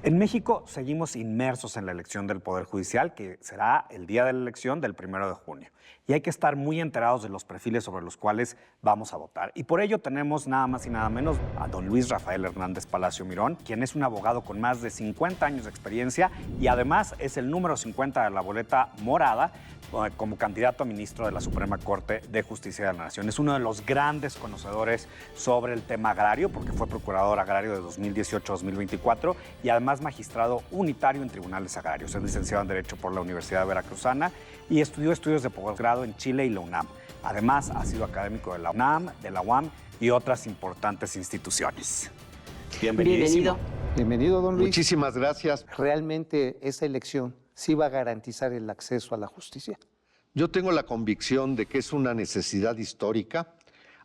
En México seguimos inmersos en la elección del Poder Judicial, que será el día de la elección del 1 de junio. Y hay que estar muy enterados de los perfiles sobre los cuales vamos a votar. Y por ello tenemos nada más y nada menos a don Luis Rafael Hernández Palacio Mirón, quien es un abogado con más de 50 años de experiencia y además es el número 50 de la boleta morada como candidato a ministro de la Suprema Corte de Justicia de la Nación. Es uno de los grandes conocedores sobre el tema agrario, porque fue procurador agrario de 2018 a 2024 y además magistrado unitario en tribunales agrarios. Es licenciado en Derecho por la Universidad Veracruzana y estudió estudios de posgrado en Chile y la UNAM. Además, ha sido académico de la UNAM, de la UAM y otras importantes instituciones. Bienvenido. Bienvenido, don Luis. Muchísimas gracias. ¿Realmente esa elección sí va a garantizar el acceso a la justicia? Yo tengo la convicción de que es una necesidad histórica.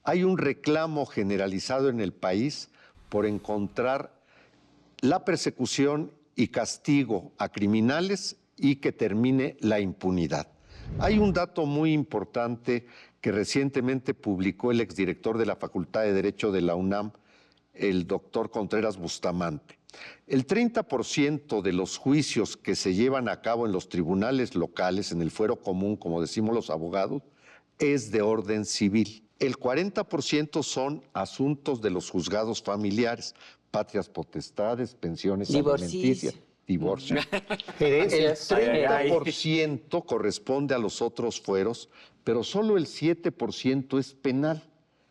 Hay un reclamo generalizado en el país por encontrar la persecución y castigo a criminales y que termine la impunidad. Hay un dato muy importante que recientemente publicó el exdirector de la Facultad de Derecho de la UNAM, el doctor Contreras Bustamante. El 30% de los juicios que se llevan a cabo en los tribunales locales, en el fuero común, como decimos los abogados, es de orden civil. El 40% son asuntos de los juzgados familiares, patrias potestades, pensiones alimenticias, divorcio. El 30% corresponde a los otros fueros, pero solo el 7% es penal,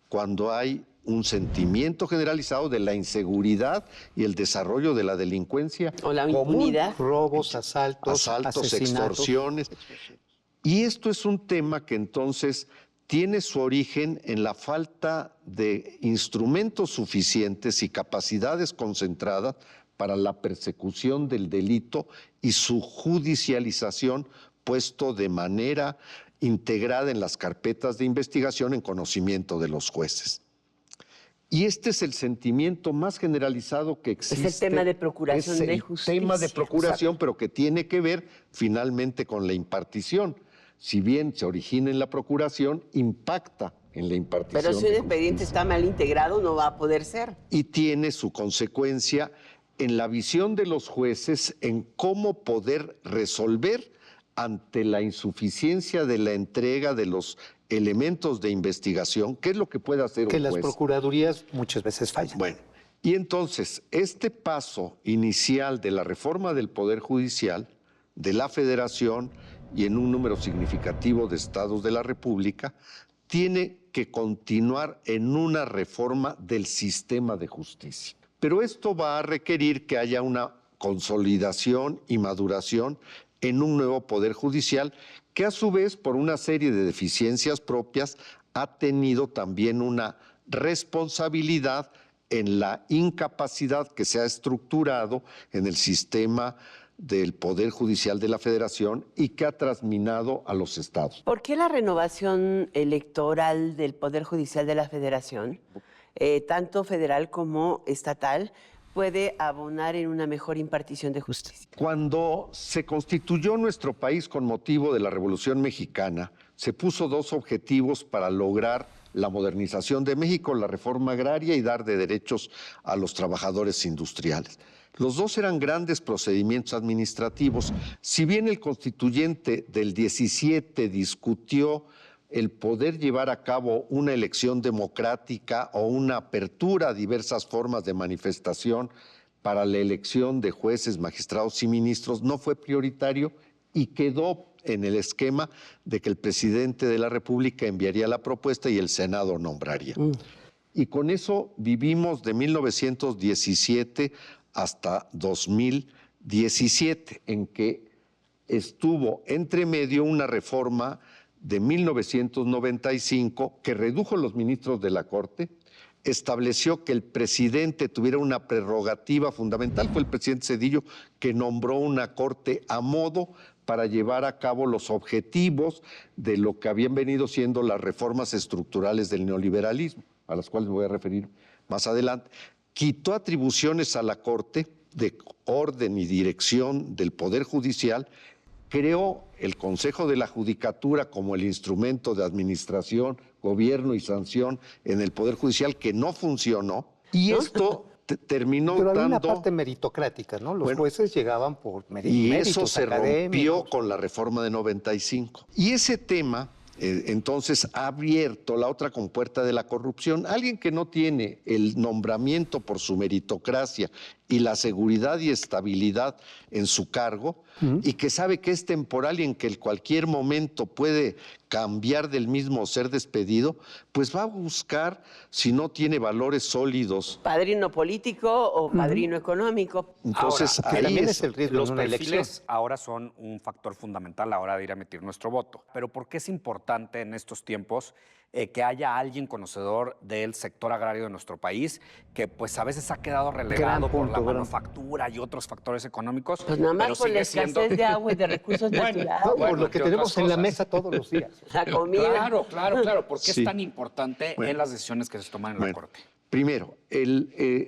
cuando hay un sentimiento generalizado de la inseguridad y el desarrollo de la delincuencia o la impunidad, robos, asaltos, extorsiones. Y esto es un tema que entonces tiene su origen en la falta de instrumentos suficientes y capacidades concentradas para la persecución del delito y su judicialización puesto de manera integrada en las carpetas de investigación en conocimiento de los jueces. Y este es el sentimiento más generalizado que existe. Es el tema de procuración de justicia. Es el tema de procuración, pero que tiene que ver finalmente con la impartición. Si bien se origina en la procuración, impacta en la impartición. Pero si un expediente está mal integrado, no va a poder ser. Y tiene su consecuencia en la visión de los jueces en cómo poder resolver ante la insuficiencia de la entrega de los elementos de investigación. ¿Qué es lo que puede hacer un juez? Que las procuradurías muchas veces fallan. Bueno, y entonces este paso inicial de la reforma del Poder Judicial, de la Federación y en un número significativo de estados de la República, tiene que continuar en una reforma del sistema de justicia. Pero esto va a requerir que haya una consolidación y maduración en un nuevo Poder Judicial que a su vez, por una serie de deficiencias propias, ha tenido también una responsabilidad en la incapacidad que se ha estructurado en el sistema del Poder Judicial de la Federación y que ha trasminado a los estados. ¿Por qué la renovación electoral del Poder Judicial de la Federación, tanto federal como estatal, puede abonar en una mejor impartición de justicia? Cuando se constituyó nuestro país con motivo de la Revolución Mexicana, se puso dos objetivos para lograr la modernización de México, la reforma agraria y dar de derechos a los trabajadores industriales. Los dos eran grandes procedimientos administrativos. Si bien el constituyente del 17 discutió el poder llevar a cabo una elección democrática o una apertura a diversas formas de manifestación para la elección de jueces, magistrados y ministros, no fue prioritario y quedó en el esquema de que el presidente de la República enviaría la propuesta y el Senado nombraría. Y con eso vivimos de 1917 hasta 2017, en que estuvo entre medio una reforma de 1995 que redujo los ministros de la Corte, estableció que el presidente tuviera una prerrogativa fundamental. Fue el presidente Zedillo que nombró una corte a modo para llevar a cabo los objetivos de lo que habían venido siendo las reformas estructurales del neoliberalismo, a las cuales me voy a referir más adelante. Quitó atribuciones a la Corte de orden y dirección del Poder Judicial, creó el Consejo de la Judicatura como el instrumento de administración, gobierno y sanción en el Poder Judicial, que no funcionó, y esto terminó Pero había una dando... parte meritocrática, ¿no? Los Bueno, jueces llegaban por Y méritos eso se rompió académicos. con la reforma de 95. Y ese tema, entonces, ha abierto la otra compuerta de la corrupción. Alguien que no tiene el nombramiento por su meritocracia y la seguridad y estabilidad en su cargo, y que sabe que es temporal y en que en cualquier momento puede cambiar del mismo o ser despedido, pues va a buscar, si no tiene valores sólidos. Padrino político o padrino económico. Entonces, Ahora, Que ahí también es- es el riesgo Los en una elección. perfiles ahora son un factor fundamental a la hora de ir a emitir nuestro voto. Pero ¿por qué es importante en estos tiempos que haya alguien conocedor del sector agrario de nuestro país que pues a veces ha quedado relegado por la punto, gran. manufactura y otros factores económicos? Pues nada más pero por la sigue siendo- escasez de agua y de recursos naturales. No, Bueno, por lo que entre tenemos otras en la cosas. mesa todos los días. La comida. Claro. ¿Por qué Sí. es tan importante Bueno. en las decisiones que se toman en la Bueno, Corte? Primero,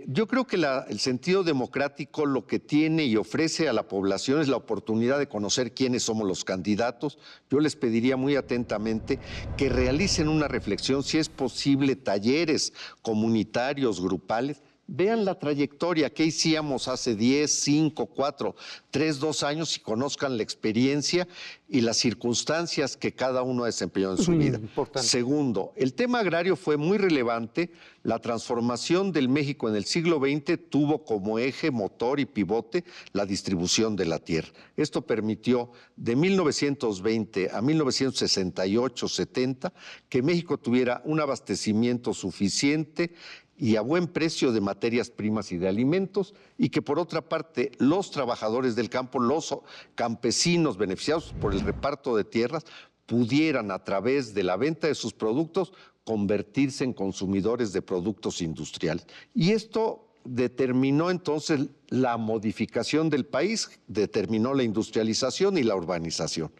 yo creo que el sentido democrático lo que tiene y ofrece a la población es la oportunidad de conocer quiénes somos los candidatos. Yo les pediría muy atentamente que realicen una reflexión, si es posible, talleres comunitarios, grupales. Vean la trayectoria, qué hicimos hace 10, 5, 4, 3, 2 años y conozcan la experiencia y las circunstancias que cada uno ha desempeñado en su vida. Importante. Segundo, el tema agrario fue muy relevante. La transformación del México en el siglo XX tuvo como eje, motor y pivote la distribución de la tierra. Esto permitió de 1920 a 1968-70 que México tuviera un abastecimiento suficiente y a buen precio de materias primas y de alimentos, y que por otra parte los trabajadores del campo, los campesinos beneficiados por el reparto de tierras, pudieran a través de la venta de sus productos convertirse en consumidores de productos industriales. Y esto determinó entonces la modificación del país, determinó la industrialización y la urbanización.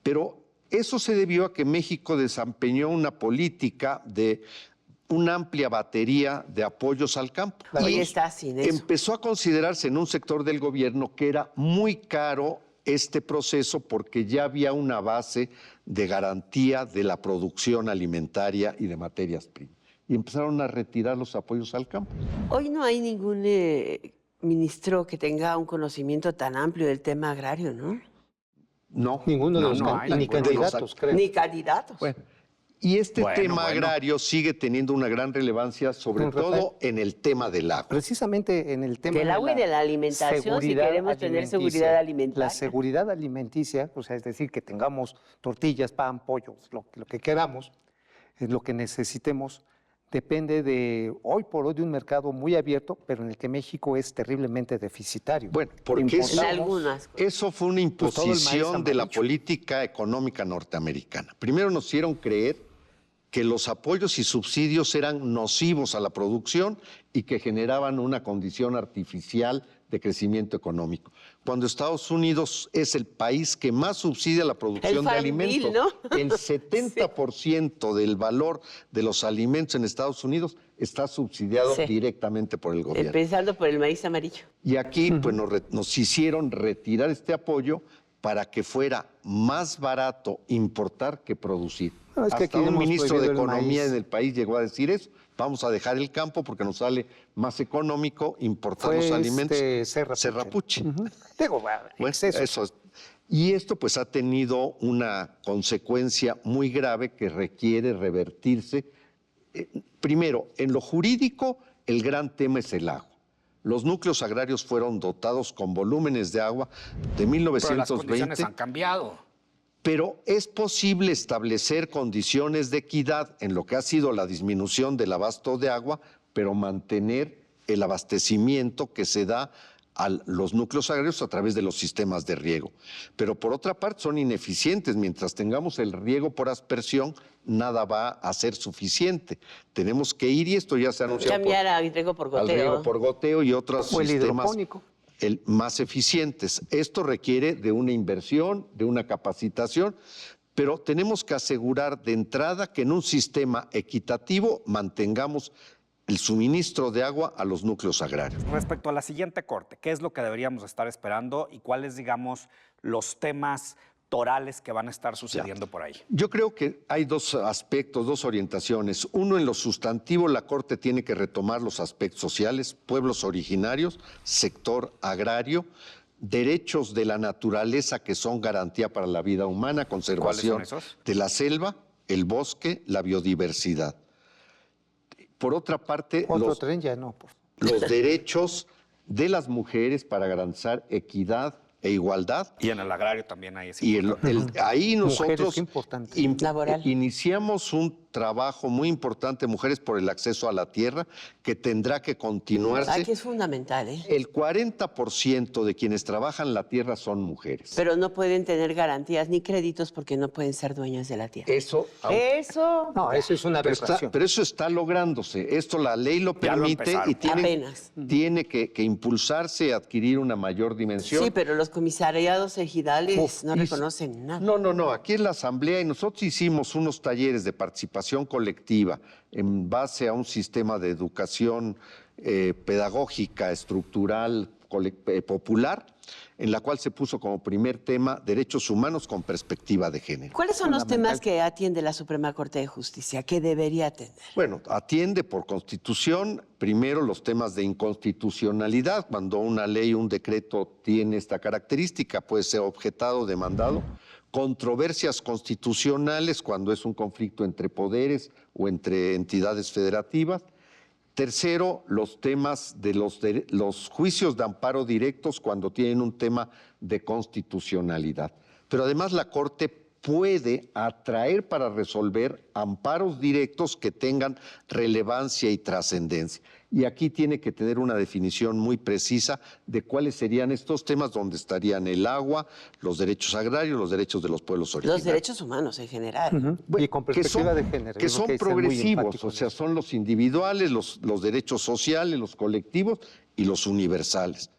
Pero eso se debió a que México desempeñó una política de una amplia batería de apoyos al campo. Hoy Y está sin eso. empezó a considerarse en un sector del gobierno que era muy caro este proceso porque ya había una base de garantía de la producción alimentaria y de materias primas. Y empezaron a retirar los apoyos al campo. Hoy no hay ningún ministro que tenga un conocimiento tan amplio del tema agrario, ¿no? No. Ninguno de No, los no hay ni ninguno de los candidatos, creo. Ni candidatos. Bueno, y este Bueno, tema bueno. agrario sigue teniendo una gran relevancia, sobre Don Rafael. todo en el tema del agua. Precisamente en el tema Del agua y de la alimentación, si seguridad queremos tener alimenticia. seguridad alimentaria. La seguridad alimenticia, o sea, es decir, que tengamos tortillas, pan, pollo, lo que queramos, es lo que necesitemos, depende de, hoy por hoy, de un mercado muy abierto, pero en el que México es terriblemente deficitario. Bueno, porque En eso, algunas cosas. eso fue una Pues todo el maíz imposición de la amarillo. política económica norteamericana. Primero nos hicieron creer que los apoyos y subsidios eran nocivos a la producción y que generaban una condición artificial de crecimiento económico. Cuando Estados Unidos es el país que más subsidia la producción de Farm Bill, alimentos, ¿no? el 70% del valor de los alimentos en Estados Unidos está subsidiado Sí. directamente por el gobierno. Empezando por el maíz amarillo. Y aquí pues, nos hicieron retirar este apoyo para que fuera más barato importar que producir. No, es que Hasta aquí un hemos ministro de prohibido el Economía maíz. en el país llegó a decir eso. Vamos a dejar el campo porque nos sale más económico importar Fue los alimentos. Serrapuche. Serrapuche. Ujú. Digo, bueno, Bueno, exceso. eso es. Y esto pues ha tenido una consecuencia muy grave que requiere revertirse. Primero, en lo jurídico, el gran tema es el agua. Los núcleos agrarios fueron dotados con volúmenes de agua de Pero las 1920. condiciones han cambiado. Pero es posible establecer condiciones de equidad en lo que ha sido la disminución del abasto de agua, pero mantener el abastecimiento que se da a los núcleos agrarios a través de los sistemas de riego. Pero por otra parte son ineficientes. Mientras tengamos el riego por aspersión, nada va a ser suficiente. Tenemos que ir, y esto ya se anunció Cambiar al riego por al riego goteo. por goteo y otros O el sistemas hidropónico. más eficientes. Esto requiere de una inversión, de una capacitación, pero tenemos que asegurar de entrada que en un sistema equitativo mantengamos el suministro de agua a los núcleos agrarios. Respecto a la siguiente corte, ¿qué es lo que deberíamos estar esperando y cuáles, digamos, los temas electorales que van a estar sucediendo por ahí? Yo creo que hay dos aspectos, dos orientaciones. Uno, en lo sustantivo, la Corte tiene que retomar los aspectos sociales, pueblos originarios, sector agrario, derechos de la naturaleza que son garantía para la vida humana, conservación ¿Cuáles son esos? de la selva, el bosque, la biodiversidad. Por otra parte, Otro tren ya no. los derechos de las mujeres para garantizar equidad e igualdad. Y en el agrario también hay ese. Y ahí nosotros Mujeres, importante. Laboral. iniciamos un trabajo muy importante, Mujeres por el Acceso a la Tierra, que tendrá que continuarse. Aquí es fundamental, ¿eh? El 40% de quienes trabajan la tierra son mujeres. Pero no pueden tener garantías ni créditos porque no pueden ser dueñas de la tierra. Eso, Eso. No, eso es una aberración. pero eso está lográndose. Esto la ley lo Ya lo permite empezaron. y Apenas. tiene que impulsarse, adquirir una mayor dimensión. Sí, pero los comisariados ejidales no reconocen nada. No, aquí en la Asamblea y nosotros hicimos unos talleres de participación colectiva en base a un sistema de educación pedagógica, estructural, popular, en la cual se puso como primer tema derechos humanos con perspectiva de género. ¿Cuáles son los temas que atiende la Suprema Corte de Justicia? ¿Qué debería atender? Bueno, atiende por Constitución primero los temas de inconstitucionalidad. Cuando una ley, un decreto tiene esta característica, puede ser objetado, demandado. Controversias constitucionales, cuando es un conflicto entre poderes o entre entidades federativas. Tercero, los temas de los juicios de amparo directos cuando tienen un tema de constitucionalidad. Pero además la Corte puede atraer para resolver amparos directos que tengan relevancia y trascendencia. Y aquí tiene que tener una definición muy precisa de cuáles serían estos temas, donde estarían el agua, los derechos agrarios, los derechos de los pueblos originarios. Los derechos humanos en general. Y con perspectiva de género. Que yo creo son hay ser muy progresivos, empático o en sea, eso. son los individuales, los derechos sociales, los colectivos y los universales.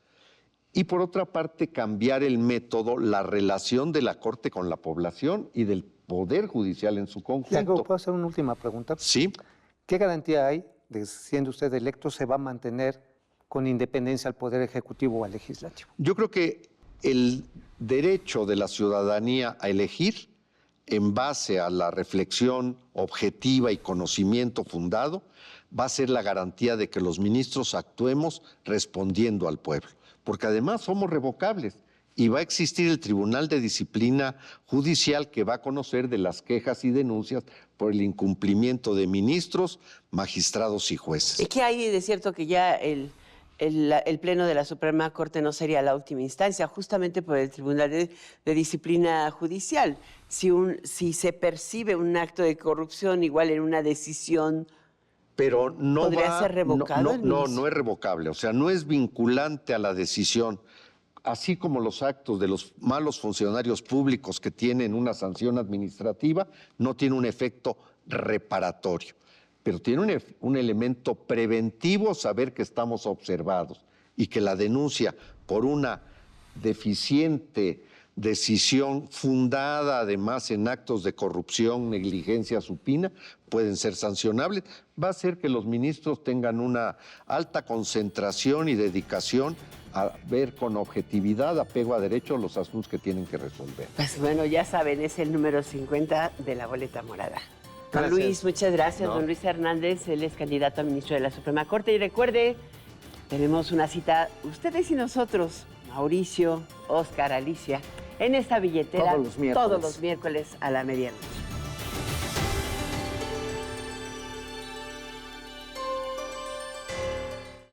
Y por otra parte, cambiar el método, la relación de la Corte con la población y del Poder Judicial en su conjunto. ¿Puedo hacer una última pregunta? Sí, ¿Qué garantía hay de, siendo usted electo, se va a mantener con independencia al Poder Ejecutivo o al Legislativo? yo creo que el derecho de la ciudadanía a elegir, en base a la reflexión objetiva y conocimiento fundado, va a ser la garantía de que los ministros actuemos respondiendo al pueblo. Porque además somos revocables y va a existir el Tribunal de Disciplina Judicial que va a conocer de las quejas y denuncias por el incumplimiento de ministros, magistrados y jueces. ¿Qué hay de cierto que ya el Pleno de la Suprema Corte no sería la última instancia, justamente por el Tribunal de Disciplina Judicial? Si se percibe un acto de corrupción igual en una decisión, Pero no ¿podría ser revocado el ministro? No es revocable, o sea, no es vinculante a la decisión. Así como los actos de los malos funcionarios públicos que tienen una sanción administrativa, no tiene un efecto reparatorio, pero tiene un elemento preventivo, saber que estamos observados y que la denuncia por una deficiente decisión fundada además en actos de corrupción, negligencia supina, pueden ser sancionables. Va a hacer que los ministros tengan una alta concentración y dedicación a ver con objetividad, apego a derecho, los asuntos que tienen que resolver. pues bueno, ya saben, es el número 50 de la boleta morada. Don Gracias. Luis, muchas gracias. No. Don Luis Hernández, él es candidato a ministro de la Suprema Corte. Y recuerde, tenemos una cita, ustedes y nosotros, Mauricio, Óscar, Alicia, en esta billetera Todos los miércoles. todos los miércoles a la medianoche.